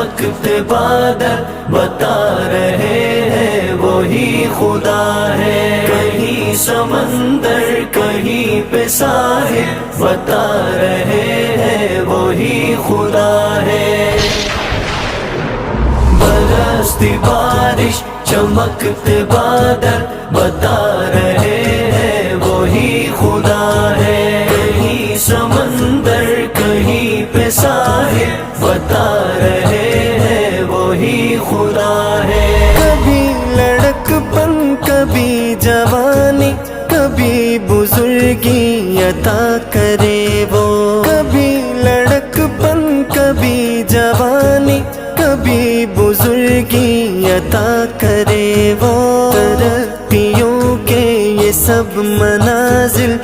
چمکتے بادل بتا رہے ہیں وہی خدا ہے، کہیں سمندر کہیں پہ ساحل بتا رہے ہیں وہی خدا ہے۔ برستی بارش چمکتے بادل بتا رہے ہیں وہی خدا ہے، کہیں سمندر کہیں پہ ساحل بتا رہے ہیں وہی خدا ہے۔ کبھی لڑک پن کبھی جوانی کبھی بزرگی عطا کرے وہ، کبھی لڑک پن کبھی جوانی کبھی بزرگی عطا کرے وہ، ترقیوں کے یہ سب منازل